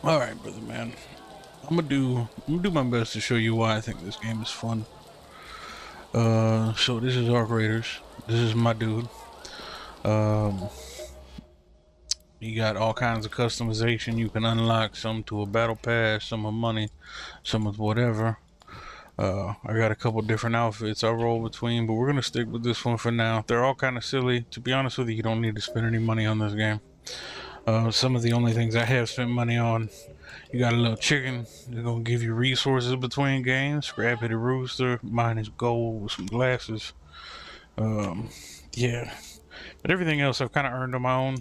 All right, brother man. I'm gonna do my best to show you why I think this game is fun. So this is Arc Raiders. This is my dude. Um, you got all kinds of customization. You can unlock some to a battle pass, some with money, some with whatever. I got a couple different outfits I roll between, but we're gonna stick with this one for now. They're all kind of silly. To be honest with you, you don't need to spend any money on this game. Some of the only things I have spent money on, you got a little chicken. They're gonna give you resources between games. Scrappy Rooster. Mine is gold with some glasses. Um, yeah, but everything else I've kind of earned on my own.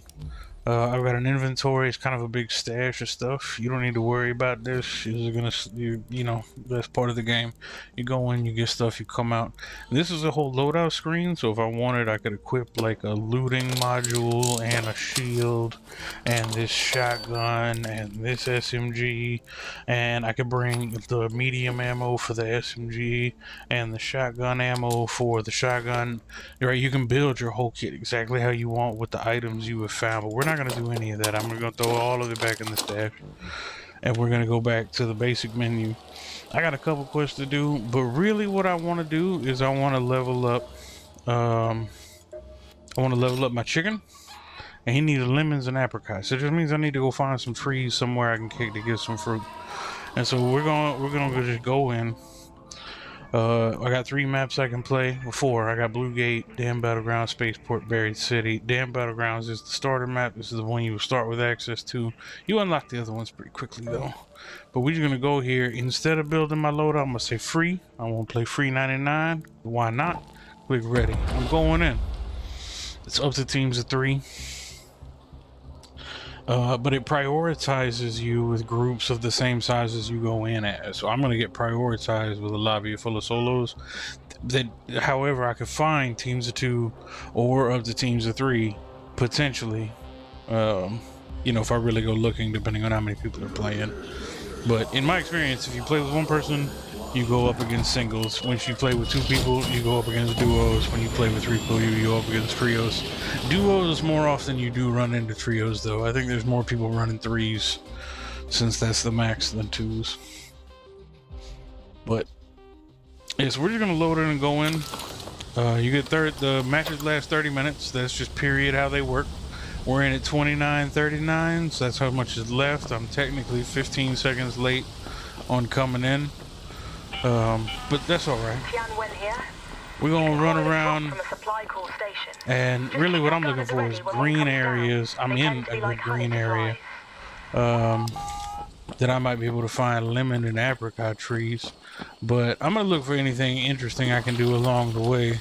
I've got an inventory. It's kind of a big stash of stuff. You don't need to worry about this. You're gonna, you know, that's part of the game. You go in, you get stuff, you come out. This is a whole loadout screen. So if I wanted, I could equip like a looting module and a shield, and this shotgun and this SMG, and I could bring the medium ammo for the SMG and the shotgun ammo for the shotgun. Right, you can build your whole kit exactly how you want with the items you have found, but we're not going to do any of that. I'm going to throw all of it back in the stash, and we're going to go back to the basic menu. I got a couple quests to do, but really what I want to do is I want to level up, my chicken, and he needs lemons and apricots. So it just means I need to go find some trees somewhere I can kick to get some fruit. And so we're gonna just go in. I got 3 maps I can play. 4. I got Blue Gate, Dam Battleground, Spaceport, Buried City. Dam Battlegrounds is the starter map. This is the one you will start with access to. You unlock the other ones pretty quickly though. But we're just gonna go here. Instead of building my loadout, I'm gonna say free. I won't play free 99. Why not? Click ready. I'm going in. It's up to teams of 3. But it prioritizes you with groups of the same size as you go in as. So I'm going to get prioritized with a lobby full of solos. That, however, I could find teams of 2 or up to teams of 3 potentially. You know, if I really go looking, depending on how many people are playing. But in my experience, if you play with one person, you go up against singles. Once you play with 2 people, you go up against duos. When you play with 3 people, you go up against trios. Duos more often you do run into trios, though. I think there's more people running 3s, since that's the max than 2s. But yeah, so we're just gonna load in and go in. You get the matches last 30 minutes. That's just period how they work. We're in at 29:39, so that's how much is left. I'm technically 15 seconds late on coming in. But that's all right. We're gonna run around, and really what I'm looking for is green areas. I'm in a good green area that I might be able to find lemon and apricot trees, but I'm gonna look for anything interesting I can do along the way,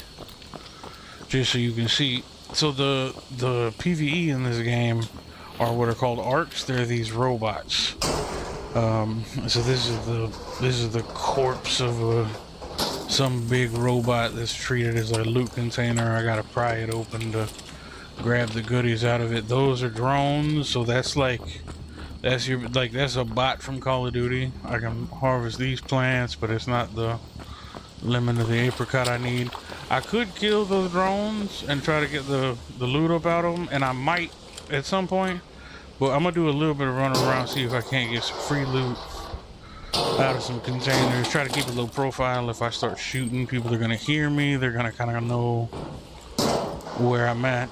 just so you can see. So the PvE in this game are what are called arcs. They're these robots. So this is the corpse of some big robot that's treated as a loot container. I gotta pry it open to grab the goodies out of it. Those are drones, so that's a bot from Call of Duty. I can harvest these plants, but it's not the lemon or the apricot I need. I could kill those drones and try to get the loot up out of them, and I might at some point. But I'm gonna do a little bit of running around, see if I can't get some free loot out of some containers. Try to keep a low profile. If I start shooting, people are gonna hear me. They're gonna kind of know where I'm at,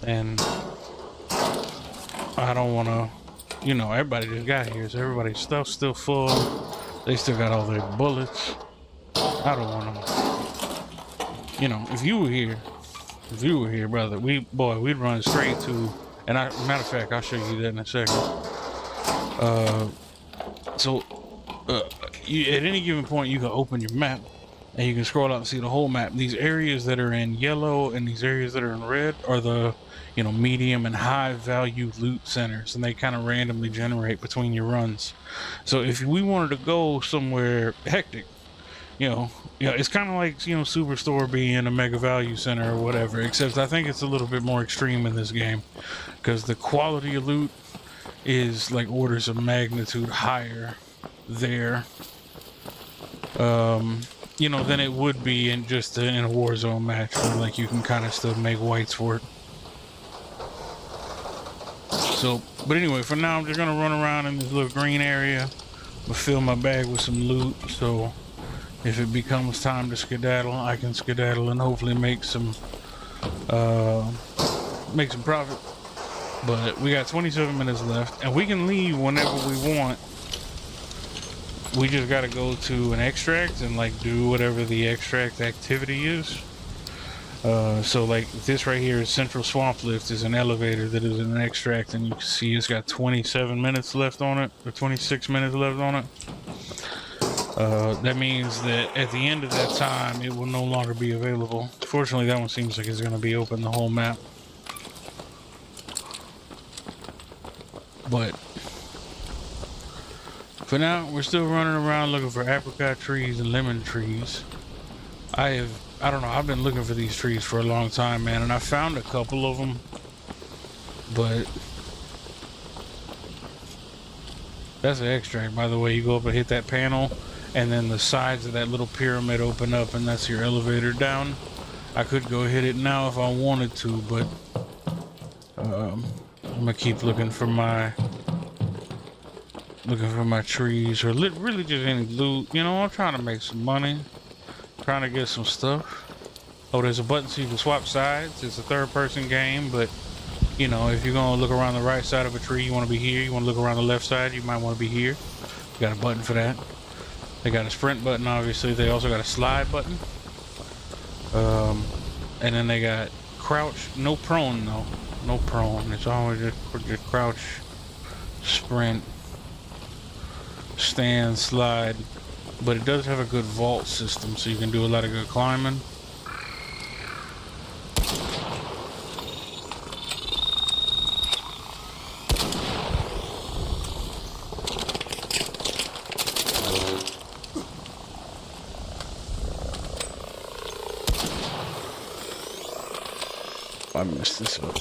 and I don't want to. You know, everybody just got here, so everybody's stuff's still full. They still got all their bullets. I don't want to. You know, if you were here, brother, we'd run straight to. And matter of fact, I'll show you that in a second. At any given point, you can open your map, and you can scroll out and see the whole map. These areas that are in yellow and these areas that are in red are the, you know, medium and high value loot centers, and they kind of randomly generate between your runs. So if we wanted to go somewhere hectic, you know, it's kind of like, you know, Superstore being a mega value center or whatever, except I think it's a little bit more extreme in this game, because the quality of loot is like orders of magnitude higher there, you know, than it would be in just in a Warzone match where like you can kind of still make whites for it. So, but anyway, for now, I'm just gonna run around in this little green area, but fill my bag with some loot. So, if it becomes time to skedaddle, I can skedaddle and hopefully make some profit. But we got 27 minutes left, and we can leave whenever we want. We just gotta go to an extract and like do whatever the extract activity is. So like this right here is Central Swamp Lift, is an elevator that is an extract, and you can see it's got 27 minutes left on it, or 26 minutes left on it. That means that at the end of that time, it will no longer be available. Fortunately, that one seems like it's going to be open the whole map. But for now, we're still running around looking for apricot trees and lemon trees. I don't know, I've been looking for these trees for a long time, man, and I found a couple of them, but that's an extract, by the way. You go up and hit that panel, and then the sides of that little pyramid open up, and that's your elevator down. I could go hit it now if I wanted to, but I'm gonna keep looking for my trees, or really just any loot. You know, I'm trying to make some money, trying to get some stuff. Oh, there's a button so you can swap sides. It's a third-person game, but you know, if you're gonna look around the right side of a tree, you want to be here. You want to look around the left side, you might want to be here. You got a button for that. They got a sprint button, obviously. They also got a slide button. And then they got crouch, no prone though. No prone. It's always just crouch, sprint, stand, slide. But it does have a good vault system, so you can do a lot of good climbing. I messed this up.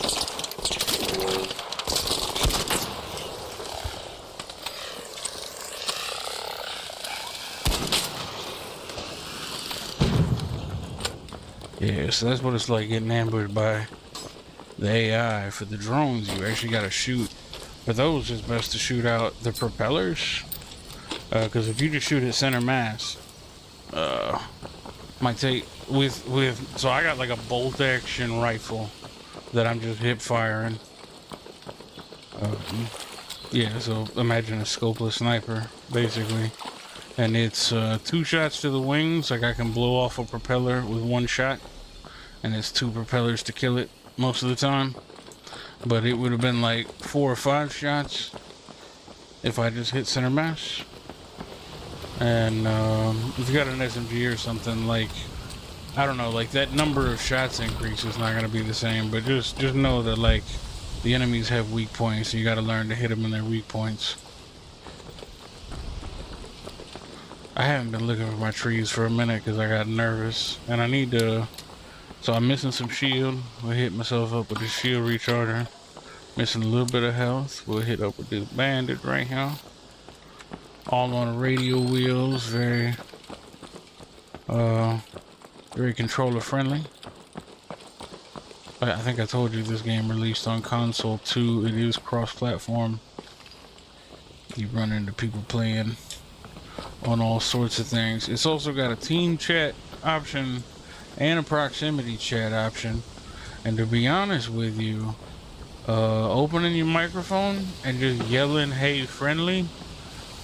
Yeah, so that's what it's like getting ambushed by the AI. For the drones, you actually gotta shoot. For those, it's best to shoot out the propellers. Because if you just shoot at center mass, might take so I got like a bolt action rifle that I'm just hip firing. Yeah, so imagine a scopeless sniper basically, and it's 2 shots to the wings. Like I can blow off a propeller with 1 shot, and it's 2 propellers to kill it most of the time. But it would have been like 4 or 5 shots if I just hit center mass. And if you got an SMG or something, like, I don't know, like that number of shots increase is not going to be the same, but just know that like the enemies have weak points, so you got to learn to hit them in their weak points. I haven't been looking for my trees for a minute because I got nervous, and I need to, so I'm missing some shield. I hit myself up with the shield recharger. Missing a little bit of health. We'll hit up with this bandit right here. All on the radio wheels, very controller friendly. I think I told you this game released on console too. It is cross-platform. You run into people playing on all sorts of things. It's also got a team chat option and a proximity chat option. And to be honest with you, opening your microphone and just yelling "Hey, friendly"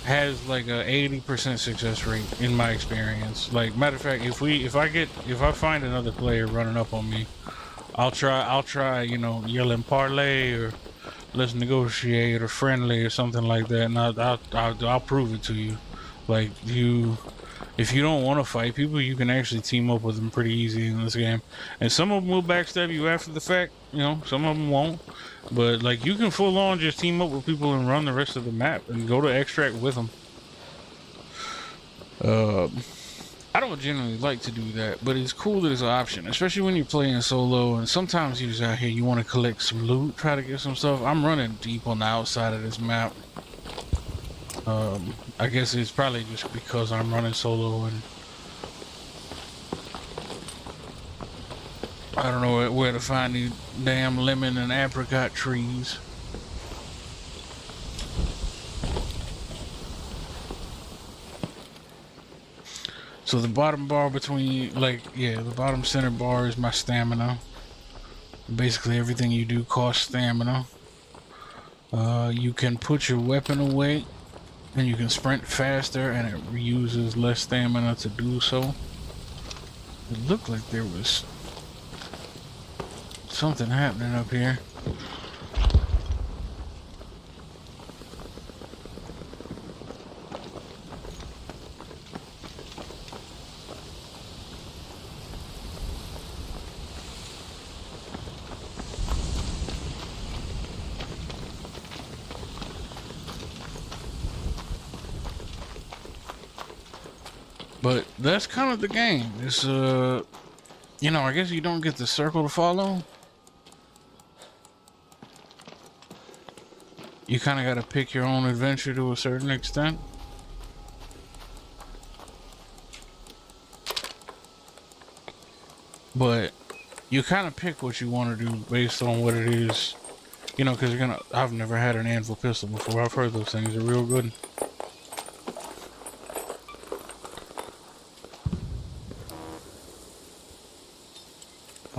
has like a 80% success rate in my experience. Like, matter of fact, if I find another player running up on me, I'll try, you know, yelling parlay or let's negotiate or friendly or something like that, and I'll prove it to you. Like, if you don't want to fight people, you can actually team up with them pretty easy in this game. And some of them will backstab you after the fact, you know, some of them won't. But like, you can full on just team up with people and run the rest of the map and go to extract with them. I don't generally like to do that, but it's cool that it's an option, especially when you're playing solo. And sometimes you're just out here, you want to collect some loot, try to get some stuff. I'm running deep on the outside of this map. I guess it's probably just because I'm running solo and I don't know where to find these damn lemon and apricot trees. So the bottom bar between, like, yeah, the bottom center bar is my stamina. Basically everything you do costs stamina. You can put your weapon away, and you can sprint faster, and it reuses less stamina to do so. It looked like there was something happening up here. But that's kind of the game. It's you know, I guess you don't get the circle to follow. You kind of got to pick your own adventure to a certain extent. But you kind of pick what you want to do based on what it is. You know, because you're gonna. I've never had an anvil pistol before. I've heard those things are real good.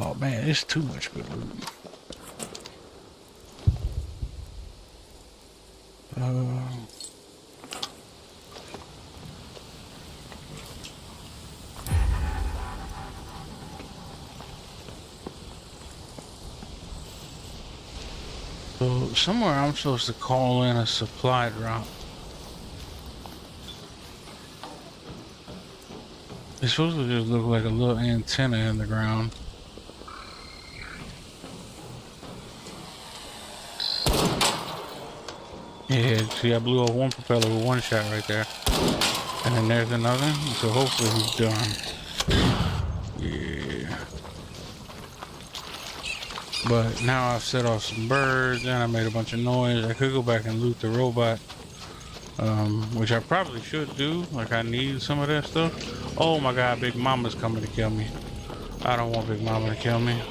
Oh man, it's too much good loot. So somewhere I'm supposed to call in a supply drop. It's supposed to just look like a little antenna in the ground. Yeah, see, I blew off one propeller with one shot right there. And then there's another, so hopefully he's done. Yeah. But now I've set off some birds and I made a bunch of noise. I could go back and loot the robot. Which I probably should do. Like, I need some of that stuff. Oh my god, Big Mama's coming to kill me. I don't want Big Mama to kill me.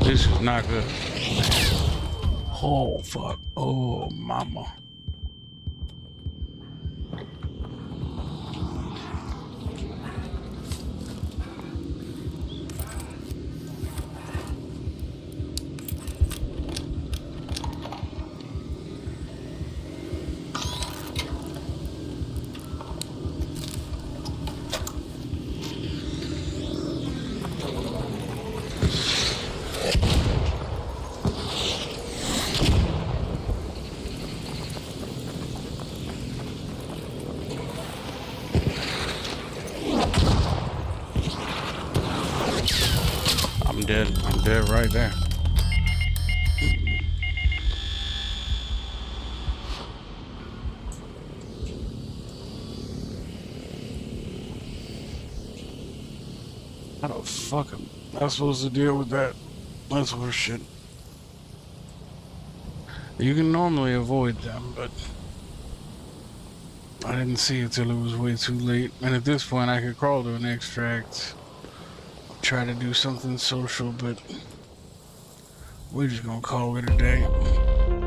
This is not good. Oh, fuck. Oh, mama. I'm dead. I'm dead right there. How the fuck am I supposed to deal with that? That's horseshit. You can normally avoid them, but I didn't see it till it was way too late. And at this point, I could crawl to an extract, try to do something social, but we're just gonna call it a day.